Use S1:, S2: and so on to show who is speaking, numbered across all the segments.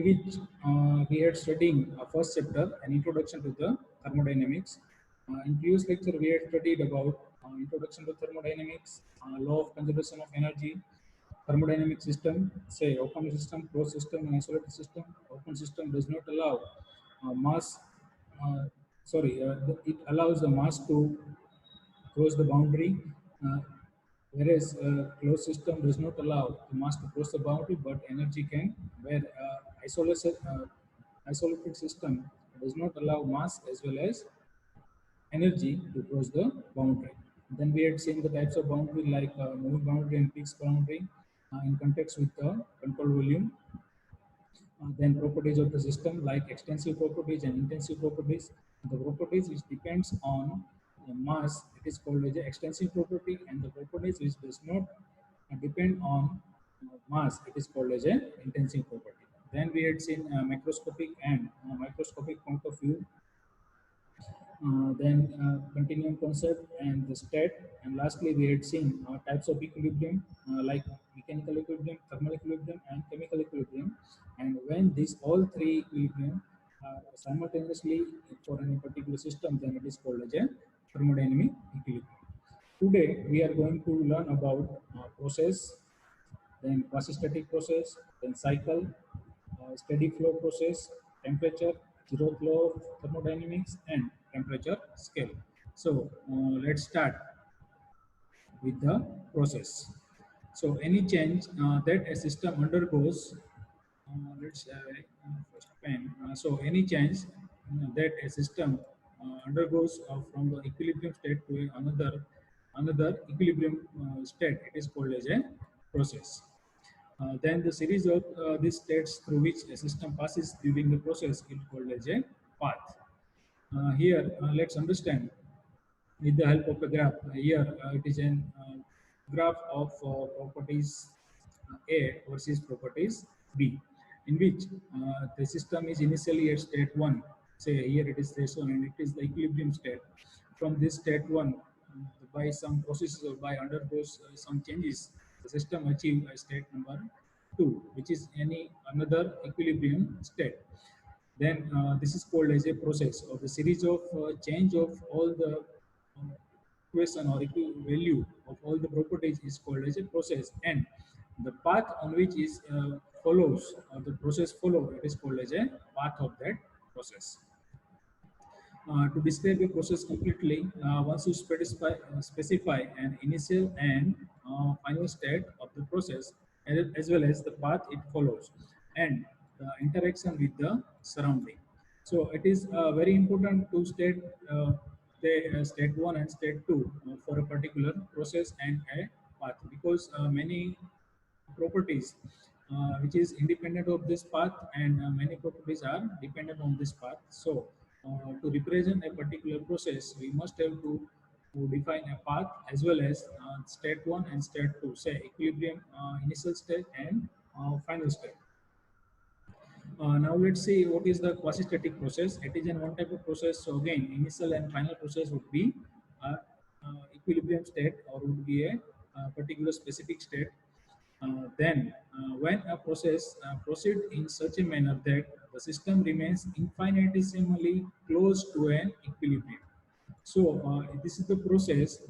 S1: which we had studying first chapter, an introduction to the thermodynamics. In previous lecture, we had studied about introduction to thermodynamics, law of conservation of energy, thermodynamic system, say open system, closed system, and isolated system. Open system does not allow mass, it allows the mass to cross the boundary, uh, whereas closed system does not allow the mass to cross the boundary, but energy can, where isolated system does not allow mass as well as energy to cross the boundary. Then we had seen the types of boundary like moving boundary and fixed boundary in context with the control volume. Then properties of the system like extensive properties and intensive properties. The properties which depends on the mass, it is called as an extensive property, and the properties which does not depend on mass, it is called as an intensive property. Then we had seen macroscopic and microscopic point of view, then continuum concept and the state, and lastly we had seen types of equilibrium like mechanical equilibrium, thermal equilibrium, and chemical equilibrium. And when these all three equilibrium are simultaneously for any particular system, then it is called as a thermodynamic equilibrium. Today we are going to learn about process, then quasi-static process, then cycle, steady flow process, temperature, zeroth law of thermodynamics, and temperature scale. So let's start with the process. So any change that a system undergoes, let's first pen. So any change that a system undergoes from the equilibrium state to another equilibrium state, it is called as a process. Then the series of these states through which a system passes during the process is called as a path. Here, let's understand with the help of a graph. Here, it is a graph of properties A versus properties B, in which the system is initially at state 1. Say here it is state 1 and it is the equilibrium state. From this state 1, by some processes or by undergoes some changes, the system achieves a state number 2, which is any another equilibrium state. Then this is called as a process of the series of change of all the equation or value of all the properties is called as a process, and the path on which is follows or the process follow, it is called as a path of that process. To describe a process completely, once you specify an initial and final state of the process, as well as the path it follows, and the interaction with the surrounding. So it is very important to state the state 1 and state 2 for a particular process and a path, because many properties which is independent of this path, and many properties are dependent on this path. So to represent a particular process, we must have to define a path as well as state 1 and state 2, say equilibrium initial state and final state. Now let's see what is the quasi-static process. It is in one type of process. So again, initial and final process would be equilibrium state, or would be a particular specific state. Then when a process proceeds in such a manner that the system remains infinitesimally close to an equilibrium. So this is the process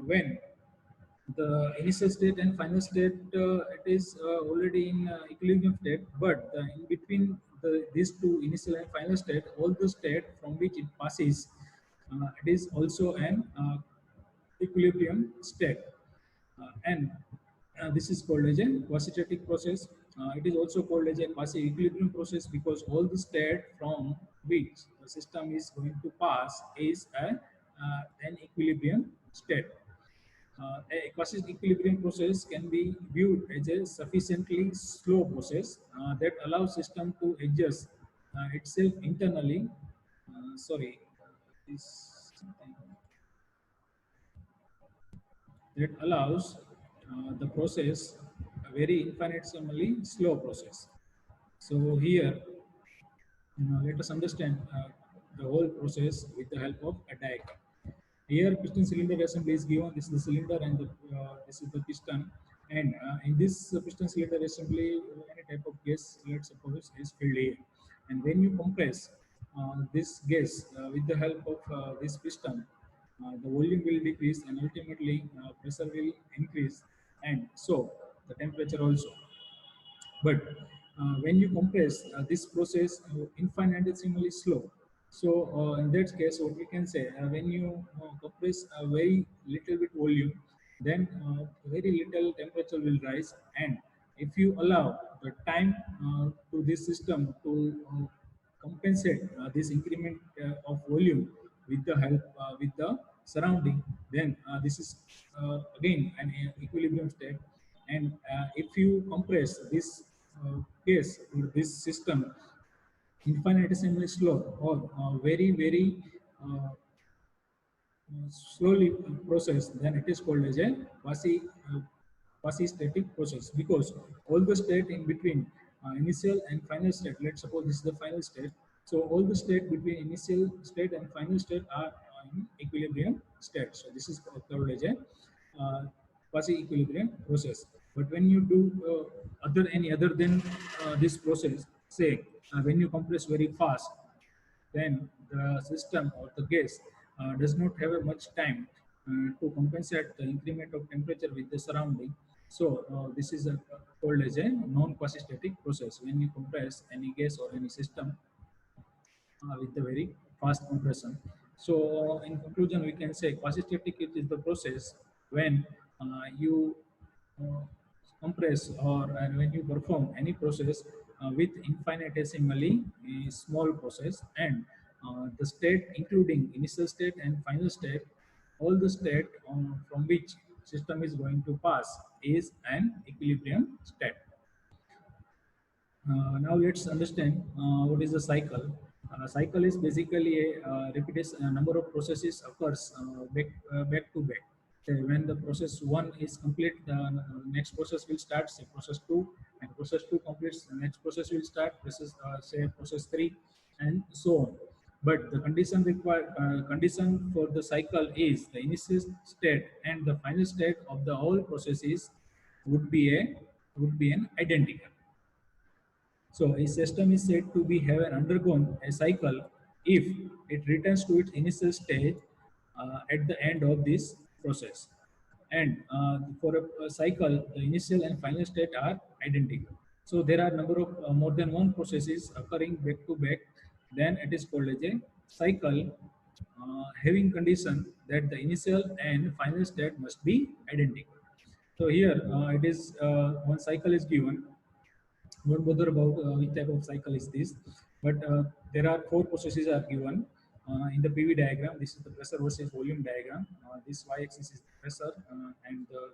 S1: when the initial state and final state, it is already in equilibrium state, but in between these two initial and final state, all the state from which it passes, it is also an equilibrium state. And this is called as a quasi-static process. It is also called as a quasi-equilibrium process because all the state from which the system is going to pass is an equilibrium state. A quasi-equilibrium process can be viewed as a sufficiently slow process that allows system to adjust itself internally. Sorry, this something that allows the process a very infinitesimally slow process. So here, let us understand the whole process with the help of a diagram. Here, piston cylinder assembly is given. This is the cylinder and this is the piston. And in this piston cylinder assembly, any type of gas, let's suppose, is filled here. And when you compress this gas with the help of this piston, the volume will decrease and ultimately pressure will increase, and so the temperature also. But when you compress, this process infinitesimally slow. So in that case, what we can say, when you compress a very little bit volume, then very little temperature will rise. And if you allow the time to this system to compensate this increment of volume with the help with the surrounding, then this is again an equilibrium state. And if you compress this case or this system infinitesimally slow or very uh, slowly process, then it is called as a quasi-static process, because all the state in between initial and final state, let's suppose this is the final state, so all the state between initial state and final state are in equilibrium state. So this is called as a uh, quasi-equilibrium process. But when you do any other than this process, say when you compress very fast, then the system or the gas does not have a much time to compensate the increment of temperature with the surrounding. So this is called as a non-quasi-static process when you compress any gas or any system with a very fast compression. So, in conclusion, we can say quasi-static it is the process when you uh, compress or and when you perform any process with infinitesimally small process, and the state including initial state and final state, all the state from which system is going to pass is an equilibrium state. Now let's understand what is a cycle. Cycle is basically a repetition, a number of processes occurs back to back. Say when the process one is complete, the next process will start. Say process two, and process two completes, the next process will start. Process say process three, and so on. But the condition for the cycle is the initial state and the final state of the whole processes would be a would be an identical. So a system is said to be have undergone a cycle if it returns to its initial state at the end of this process. And for a cycle, the initial and final state are identical. So there are number of more than one processes occurring back to back. Then it is called as a cycle having condition that the initial and final state must be identical. So here it is one cycle is given, not bother about which type of cycle is this, but there are four processes are given in the PV diagram. This is the pressure versus volume diagram. This y-axis is the pressure and the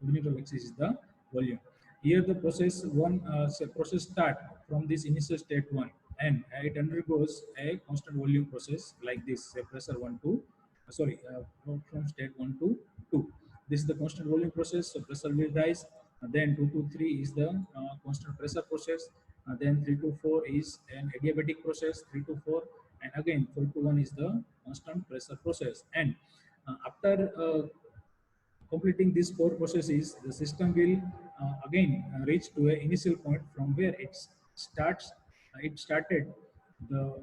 S1: horizontal axis is the volume. Here the process one process start from this initial state one, and it undergoes a constant volume process like this. Say pressure one to from state one to two. This is the constant volume process. So pressure will rise. Then 2 to 3 is the constant pressure process. Then 3 to 4 is an adiabatic process. 3 to 4, and again 4 to 1 is the constant pressure process. And after completing these four processes, the system will again reach to an initial point from where it starts. It started the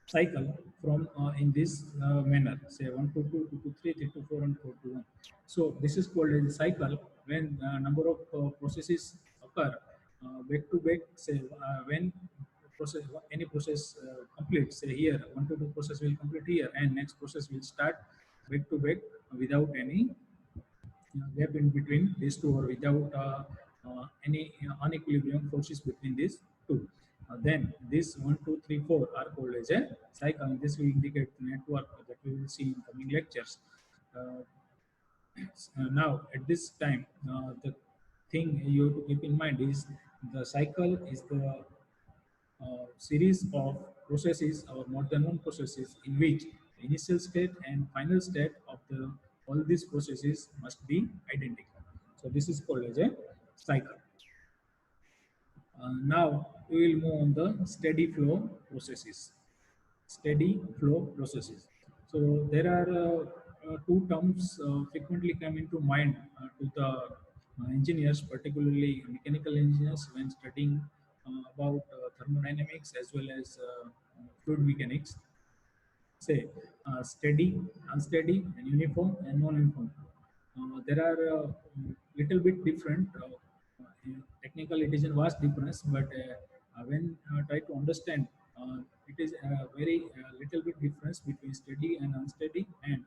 S1: cycle from in this manner. Say 1 to 2, 2 to 3, 3 to 4, and 4 to 1. So this is called a cycle when number of processes occur back to back. Say when process any process completes. Say here 1 to 2 process will complete here, and next process will start back to back without any gap in between these two, or without any unequilibrium forces between these two. Then this 1, 2, 3, 4 are called as a cycle. And this will indicate the network that we will see in coming lectures. Uh, Now, at this time, the thing you have to keep in mind is the cycle is the series of processes or more than one processes in which the initial state and final state of the all these processes must be identical. So this is called as a cycle. Now we will move on the steady flow processes. Steady flow processes. So there are two terms frequently come into mind to the engineers, particularly mechanical engineers, when studying about thermodynamics as well as fluid mechanics, say steady, unsteady, and uniform and non-uniform. There are little bit different. Technical, it is a vast difference, but when try to understand, it is a very little bit difference between steady and unsteady and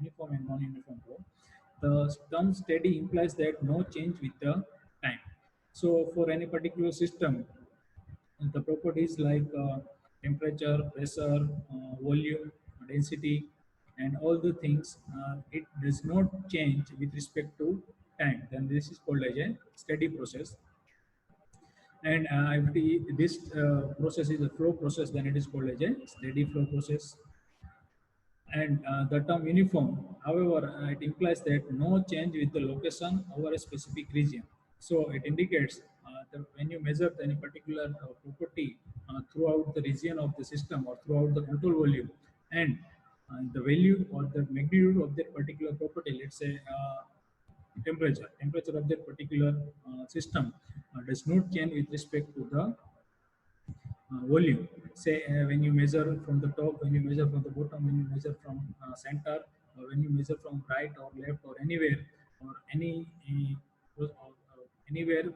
S1: uniform and non-uniform flow. The term steady implies that no change with the time. So for any particular system, and the properties like temperature, pressure, volume, density, and all the things, it does not change with respect to time. Then this is called as a steady process. And if this process is a flow process, then it is called as a steady flow process. And the term uniform, however, it implies that no change with the location over a specific region. So it indicates that when you measure any particular property throughout the region of the system or throughout the control volume, and the value or the magnitude of that particular property, let's say temperature of that particular system does not change with respect to the volume. Say when you measure from the top, when you measure from the bottom, when you measure from center, or when you measure from right or left or anywhere or anywhere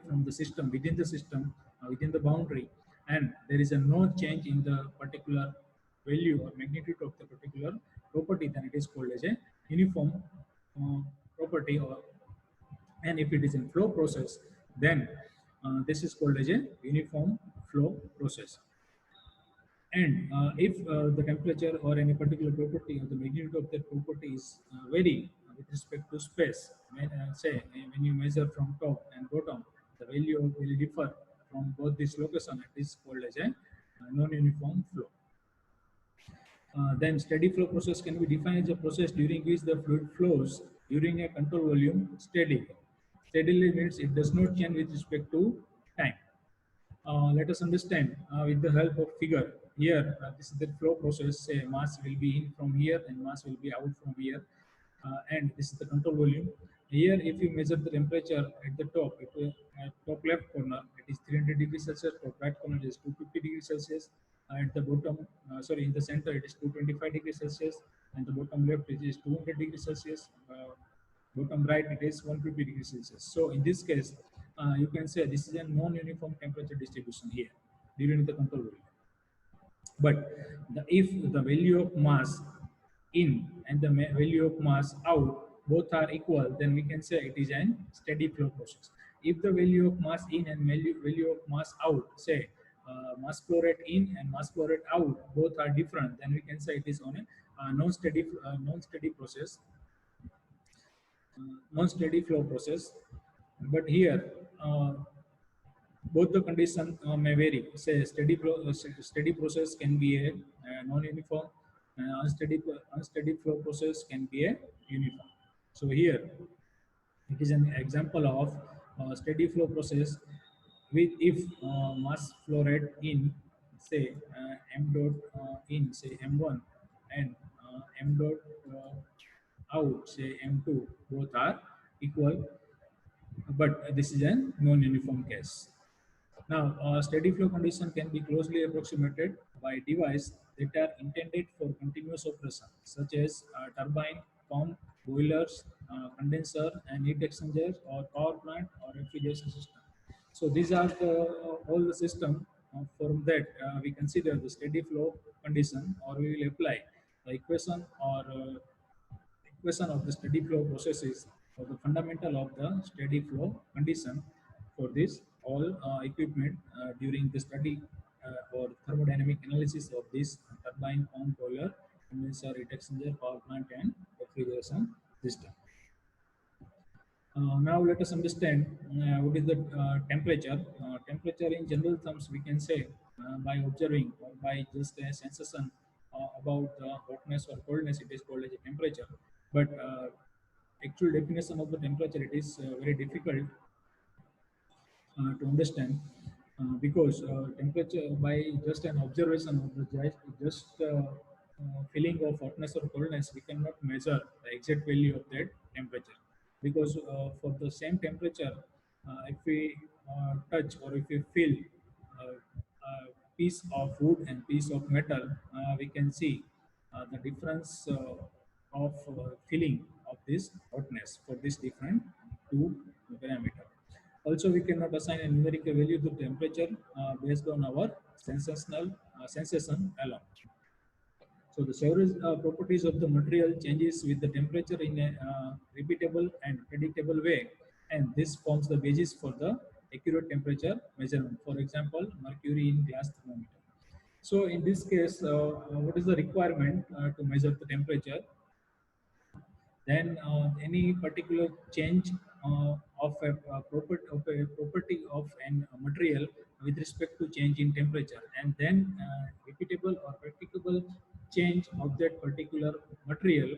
S1: from the system, within the boundary, and there is a no change in the particular value or magnitude of the particular property, then it is called as a uniform uh, property. Or and if it is in flow process, then this is called as a uniform flow process. And if the temperature or any particular property or the magnitude of that property is vary with respect to space, say when you measure from top and bottom, the value will differ from both this location. It is called as a non-uniform flow. Then steady flow process can be defined as a process during which the fluid flows during a control volume steadily. Steadily means it does not change with respect to time. Let us understand with the help of figure. Here, this is the flow process. Say mass will be in from here and mass will be out from here. And this is the control volume. Here, if you measure the temperature at the top, at top left corner, it is 300 degrees Celsius. Top right corner is 250 degrees Celsius. At the bottom, sorry, in the center, it is 225 degrees Celsius. And the bottom left, it is 200 degrees Celsius. Bottom right, it is 150 degrees Celsius. So in this case, you can say this is a non-uniform temperature distribution here during the control volume. But if the value of mass in and the value of mass out both are equal, then we can say it is an steady flow process. If the value of mass in and value of mass out, say mass flow rate in and mass flow rate out, both are different, then we can say it is on a non-steady process, non-steady flow process. But here, both the condition may vary. Say steady process can be a non-uniform, unsteady flow process can be a uniform. So here it is an example of steady flow process with if mass flow rate in say m dot in say m1 and m dot out say m2 both are equal, but this is a non-uniform case. Now, a steady flow condition can be closely approximated by devices that are intended for continuous operation, such as turbine, pump, boilers, condenser, and heat exchanger, or power plant, or refrigeration system. So these are all the system from that we consider the steady flow condition, or we will apply the equation or equation of the steady flow processes for the fundamental of the steady flow condition for this all equipment during the study or thermodynamic analysis of this turbine, pump, boiler, condenser, heat exchanger, power plant, and refrigeration system. Now let us understand what is the temperature. Temperature in general terms we can say by observing or by just a sensation about the hotness or coldness, it is called as a temperature. But actual definition of the temperature, it is very difficult to understand because temperature by just an observation of the feeling of hotness or coldness, we cannot measure the exact value of that temperature. because for the same temperature, if we touch or if we feel a piece of wood and piece of metal, we can see the difference of feeling of this hotness for this different two parameter. Also, we cannot assign a numerical value to temperature based on our sensational sensation alone. So the several properties of the material changes with the temperature in a repeatable and predictable way, and this forms the basis for the accurate temperature measurement. For example, mercury in glass thermometer. So in this case, what is the requirement to measure the temperature? Then any particular change of a property of an material with respect to change in temperature, and then repeatable or practicable change of that particular material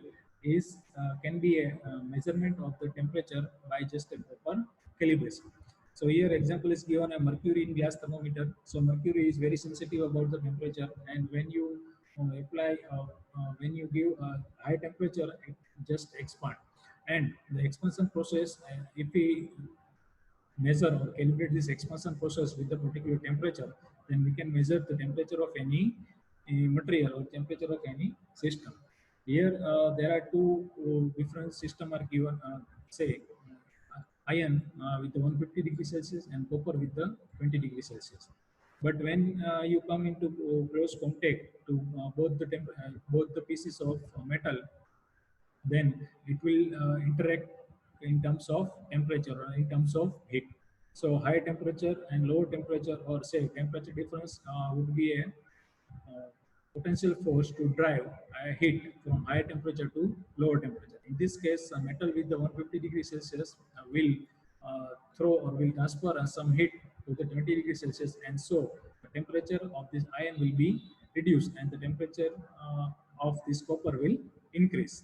S1: is can be a, measurement of the temperature by just a proper calibration. So here example is given a mercury in glass thermometer. So mercury is very sensitive about the temperature, and when you give a high temperature, it just expand. And the expansion process, if we measure or calibrate this expansion process with a particular temperature, then we can measure the temperature of any material or temperature of any system. Here, there are two different system are given. Say iron with the 150 degrees Celsius and copper with the 20 degrees Celsius. But when you come into close contact to both the pieces of metal, then it will interact in terms of temperature or in terms of heat. So high temperature and low temperature, or say temperature difference, would be a potential force to drive heat from higher temperature to lower temperature. In this case, a metal with the 150 degrees Celsius will throw or will transfer some heat to the 20 degrees Celsius, and so the temperature of this iron will be reduced and the temperature of this copper will increase.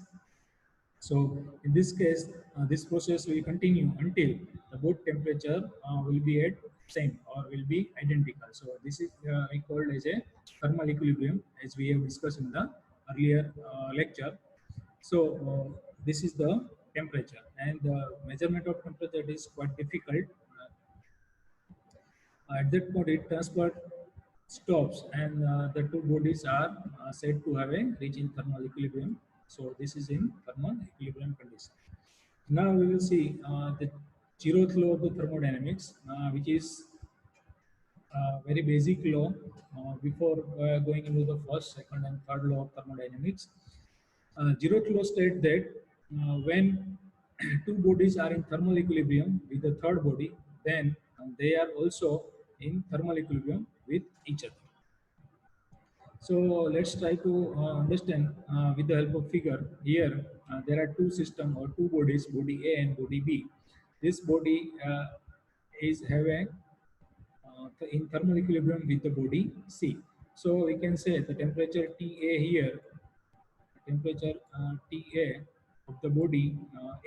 S1: So in this case, this process will continue until the both temperature will be at same or will be identical. So this is called as a thermal equilibrium, as we have discussed in the earlier lecture. So this is the temperature, and the measurement of temperature is quite difficult. At that point, it transfer stops, and the two bodies are said to have a reach in thermal equilibrium. So this is in thermal equilibrium condition. Now we will see the zeroth law of the thermodynamics, which is very basic law before going into the first, second, and third law of thermodynamics. Zeroth law states that when two bodies are in thermal equilibrium with the third body, then they are also in thermal equilibrium with each other. So let's try to understand with the help of figure. Here there are two systems or two bodies, body A and body B. This body is having in thermal equilibrium with the body C. So we can say the temperature TA here, temperature TA of the body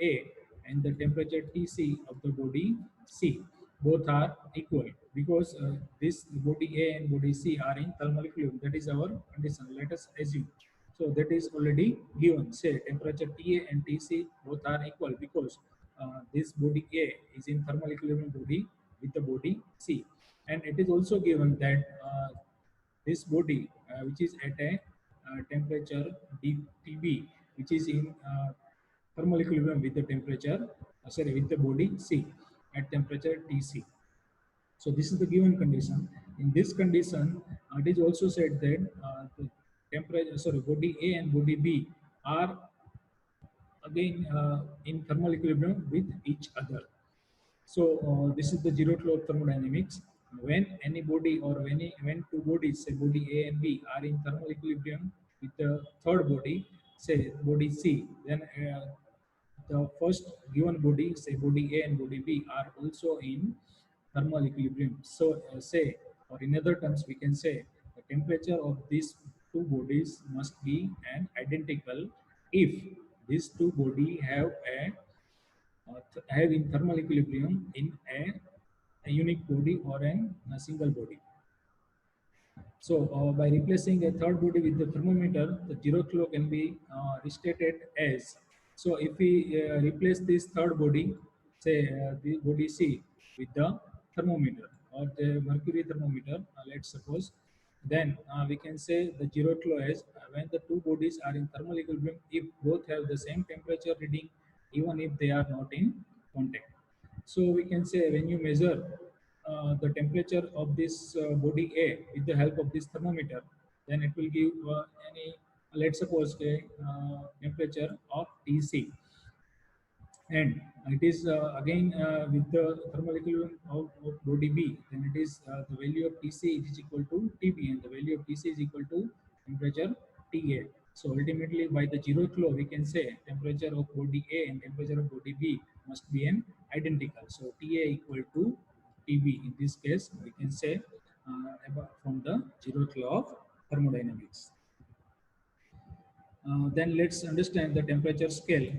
S1: A, and the temperature Tc of the body C, both are equal, because this body A and body C are in thermal equilibrium. That is our condition. Let us assume. So that is already given. Say temperature TA and Tc both are equal because this body A is in thermal equilibrium body with the body C, and it is also given that this body, which is at a temperature Tb, which is in thermal equilibrium with the temperature, with the body C at temperature Tc. So this is the given condition. In this condition, it is also said that the body A and body B are again in thermal equilibrium with each other. So this is the zeroth law of thermodynamics. When any body or when two bodies, say body A and B, are in thermal equilibrium with the third body, say body C, then the first given body, say body A and body B, are also in thermal equilibrium. So say, or in other terms, we can say the temperature of these two bodies must be an identical if these two body have in thermal equilibrium in a unique body or a single body. So by replacing a third body with the thermometer, the zeroth law can be restated as So if we replace this third body, say the body C, with the thermometer or the mercury thermometer, let's suppose, then we can say the zero flow is when the two bodies are in thermal equilibrium if both have the same temperature reading, even if they are not in contact. So we can say when you measure the temperature of this body A with the help of this thermometer, then it will give any, let's suppose, a temperature of Tc, and it is again with the thermal equilibrium of body B, then it is the value of Tc is equal to Tb, and the value of Tc is equal to temperature Ta. So ultimately, by the zeroth law, we can say temperature of body A and temperature of body B must be an identical. So Ta equal to Tb. In this case, we can say from the zeroth law of thermodynamics. Then let's understand the temperature scale.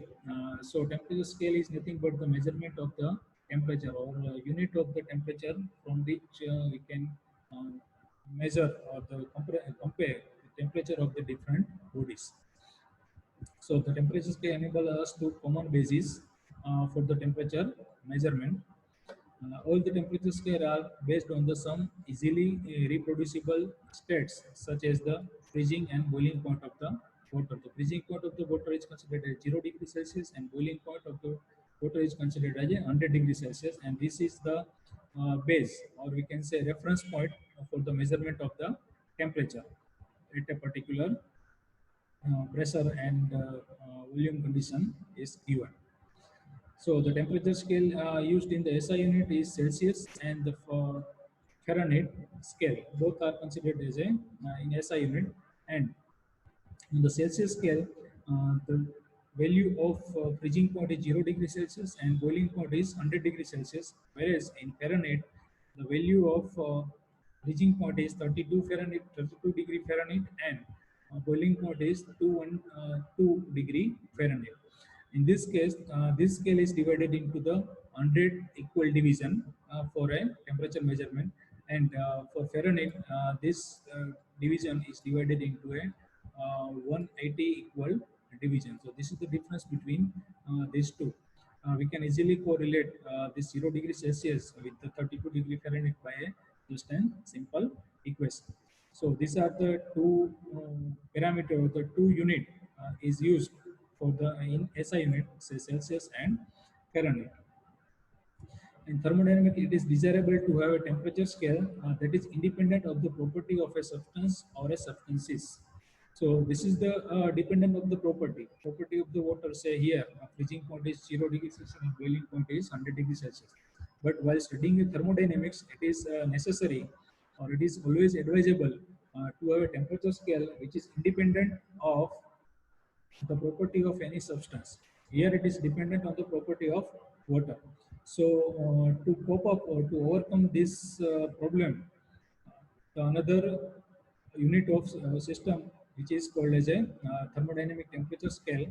S1: So temperature scale is nothing but the measurement of the temperature or unit of the temperature from which we can uh, measure or compare the temperature of the different bodies. So the temperature scale enable us to common basis for the temperature measurement. All the temperature scale are based on the some easily reproducible states such as the freezing and boiling point of the water. The freezing point of the water is considered as 0 degree Celsius and boiling point of the water is considered as 100 degree Celsius, and this is the base, or we can say reference point for the measurement of the temperature at a particular pressure and volume condition is given. So the temperature scale used in the SI unit is Celsius, and the Fahrenheit scale. Both are considered as a in SI unit. And in the Celsius scale, the value of freezing point is 0 degree Celsius and boiling point is 100 degree Celsius. Whereas in Fahrenheit, the value of freezing point is 32 Fahrenheit, 32 degree Fahrenheit, and boiling point is 2 degree Fahrenheit. In this case, this scale is divided into the 100 equal division for a temperature measurement, and for Fahrenheit, this division is divided into a 180 equal division. So this is the difference between these two. We can easily correlate this 0 degree Celsius with the 32 degree Fahrenheit by a just an simple equation. So these are the two parameter, the two unit is used for the in SI unit, say Celsius and Fahrenheit. In thermodynamics, it is desirable to have a temperature scale that is independent of the property of a substance or a substances. So this is the dependent of the property. Property of the water, say here, freezing point is 0 degrees Celsius and boiling point is 100 degrees Celsius. But while studying the thermodynamics, it is necessary or it is always advisable to have a temperature scale which is independent of the property of any substance. Here it is dependent on the property of water. So to cope up or to overcome this problem, the another unit of system which is called as a thermodynamic temperature scale,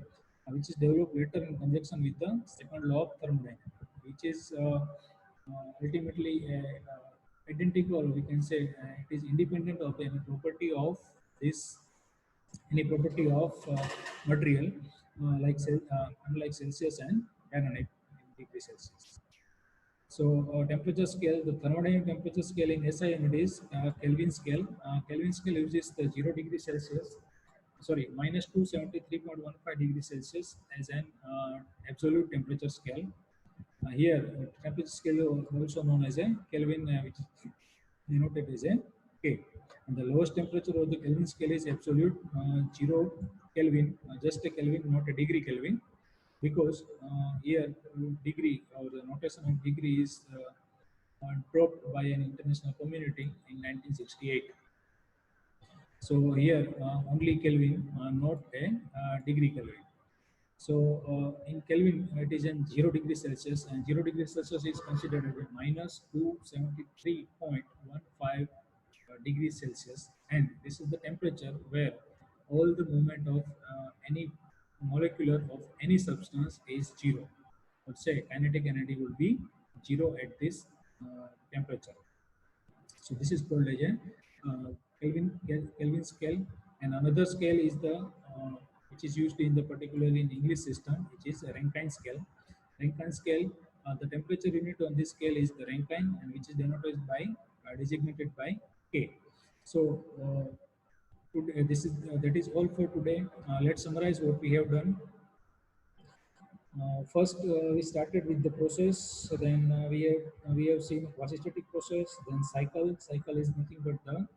S1: which is developed later in conjunction with the second law of thermodynamics, which is ultimately identical, we can say it is independent of any property of this, any property of material unlike Celsius and Fahrenheit in degree Celsius. So temperature scale, the thermodynamic temperature scale in SI unit is Kelvin scale. Kelvin scale uses the 0 degree Celsius, sorry, minus 273.15 degrees Celsius as an absolute temperature scale. Here, temperature scale also known as a Kelvin, which is denoted as a K. And the lowest temperature of the Kelvin scale is absolute 0 Kelvin, just a Kelvin, not a degree Kelvin, because here degree or the notation of degree is dropped by an international community in 1968. So here only Kelvin, not a degree Kelvin. So in Kelvin, it is in 0 degrees Celsius, and 0 degrees Celsius is considered as a minus 273.15 degrees Celsius, and this is the temperature where all the movement of any molecular of any substance is zero. Let's say kinetic energy will be zero at this temperature. So this is called as a Kelvin scale, and another scale is the which is used in the particularly in English system, which is a Rankine scale. Rankine scale, the temperature unit on this scale is the Rankine, and which is denoted by designated by K. So today, this is that is all for today. Let's summarize what we have done. First, we started with the process. Then we have seen quasi-static process. Then cycle. Cycle is nothing but the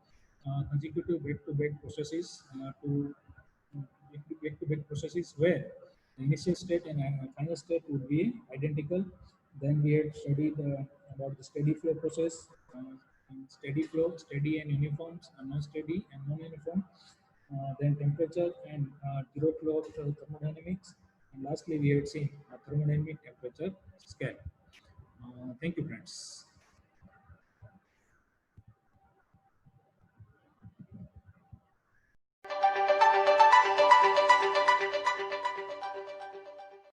S1: consecutive back-to-back processes to back-to-back processes where the initial state and final state would be identical. Then we had studied about the steady flow process, and steady flow, steady and uniform, non-steady and non-uniform. Then temperature and zero flow of thermodynamics. And lastly, we had seen a thermodynamic temperature scale. Thank you, friends.